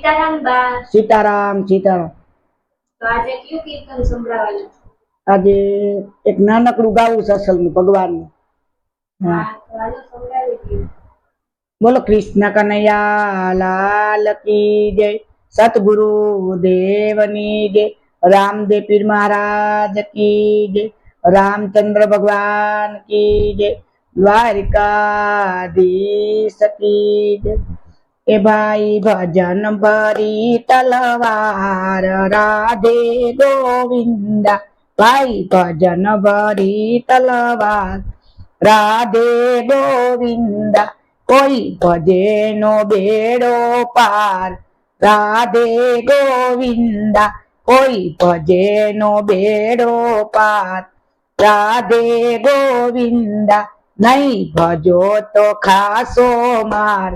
સીતારામ બા. સીતારામ સીતારામ. તો આજે કયું કીર્તન સંભળાવવાનું? આજે એક નાનકડું ગાવું છે અસલનું ભગવાનનું. હા તો હાલો સંભળાવી દઈએ. બોલો કૃષ્ણ કનૈયા લાલ કી જય, સતગુરુ દેવની જય, રામદેવ પીર મહારાજ કી જય, રામચંદ્ર ભગવાન કી જય, દ્વારિકાધીશ કી જય. એ ભાઈ ભજન ભરી તલવાર રાધે ગોવિંદા, ભાઈ ભજન ભરી તલવાર રાધે ગોવિંદા, કોઈ ભજે નો બેડો પાર રાધે ગોવિંદા, કોઈ ભજે નો બેડો પાર રાધે ગોવિંદા, નહીં ભજો તો ખાસો માર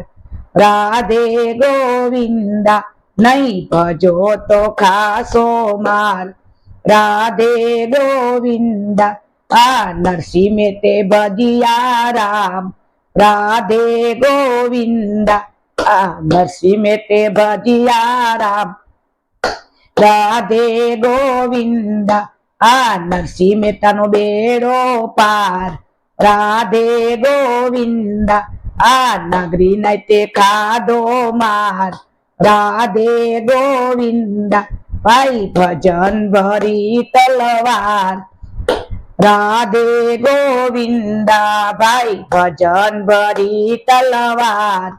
રાધે ગોવિંદા, નહીં ભજો તો ખાસો માર રાધે ગોવિંદા. આ નરસિંહ મેતે ભજિયા રામ રાધે ગોવિંદા, આ નરસિંહ મેતે ભજિયા રામ રાધે ગોવિંદા, આ નરસિંહ મહેતાનો બેડો પાર રાધે ગોવિંદા, આ નાગરી નાઈતે ખાધો માર રાધે ગોવિંદા, ભાઈ ભજન ભરી તલવાર રાધે ગોવિંદા, ભાઈ ભજન ભરી તલવાર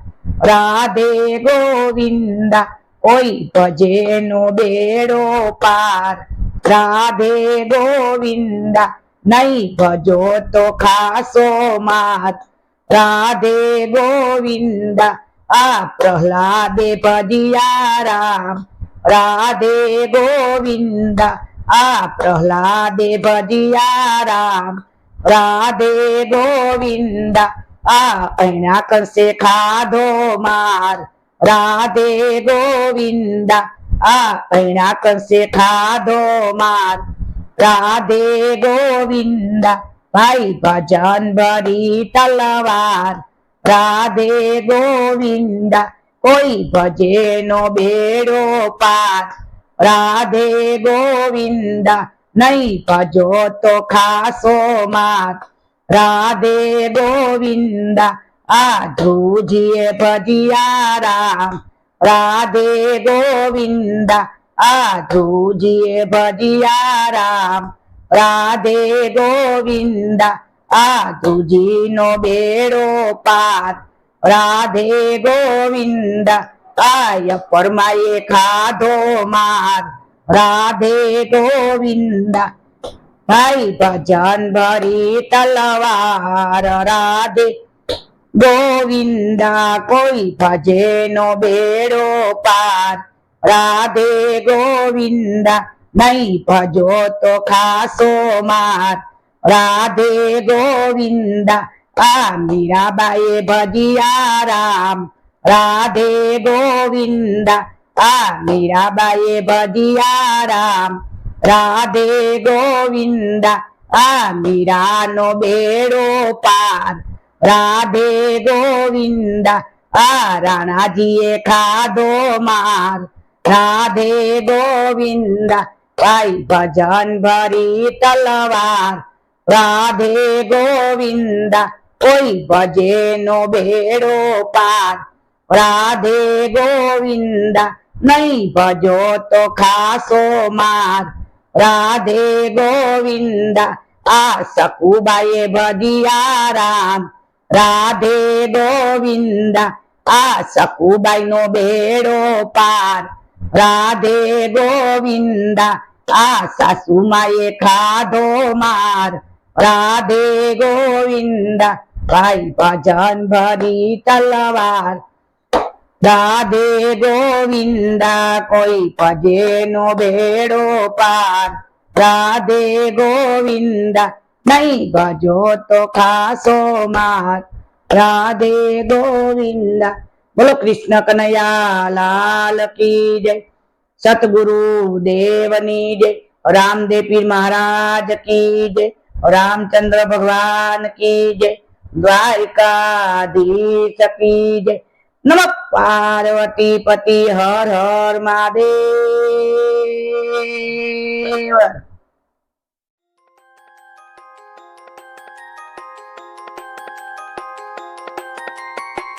રાધે ગોવિંદા, કોઈ ભજે નો બેડો પાર રાધે ગોવિંદા, નહીં ભજો તો ખાસો માર રાધે ગોવિંદા. આ પ્રહલાદે ભજિયા રામ રાધે ગોવિંદા, આ પ્રહલાદે ભજિયા રામ રાધે ગોવિંદા, આ એના કરશે ખાધો માર રાધે ગોવિંદા, આ એના કરશે ખાધો માર રાધે ગોવિંદા, ભાઈ ભજન ભરી તલવાર રાધે ગોવિંદા, કોઈ ભજે નો બેડો પાર રાધે ગોવિંદા, નહીં ભજો તો ખાસો માર રાધે ગોવિંદા. આ ધ્રુવજીએ ભજિયા રામ રાધે ગોવિંદા, આ ધ્રુવજીએ ભજિયા રામ રાધે ગોવિંદા, આ ધ્રુવજીનો બેડો પાર રાધે ગોવિંદા, આય પરમાએ ખાધો માર રાધે ગોવિંદા, ભાઈ ભજન ભરી તલવાર રાધે ગોવિંદા, કોઈ ભજે નો બેડો પાર રાધે ગોવિંદા, નહીં ભજો તો ખાસો માર રાધે ગોવિંદા. આ મીરાબાઈએ ભજિયા રામ રાધે ગોવિંદા, આ મીરાબાઈએ ભજિયા રામ રાધે ગોવિંદા, આ મીરાનો બેડો પાર રાધે ગોવિંદા, આ રાણાજીએ ખાધો માર રાધે ગોવિંદા, ભાઈ ભજન ભરી તલવાર રાધે ગોવિંદા, કોઈ ભજે નો બેડો પાર રાધે ગોવિંદા, નહીં ભજો તો ખાસો માર રાધે ગોવિંદા. આ સકુબાઈએ ભજિયા રામ રાધે ગોવિંદા, આ સકુબાઈ નો બેડો પાર રાધે ગોવિંદા, આ સાસુમાએ ખાધો માર રાધે ગોવિંદા, ભાઈ ભજન ભરી તલવાર રાધે ગોવિંદા, કોઈ ભજે નો બેડો પાર રાધે ગોવિંદા, નહીં ભજો તો ખાસો માર રાધે ગોવિંદા. બોલો કૃષ્ણ કનૈયા લાલ કી જય, સતગુરુ દેવની જય, રામદેવ પીર મહારાજ કી જય, रामचंद्र भगवान की जय, द्वारिकाधीश की जय, નમઃ પાર્વતી પતિ હર હર મહાદેવ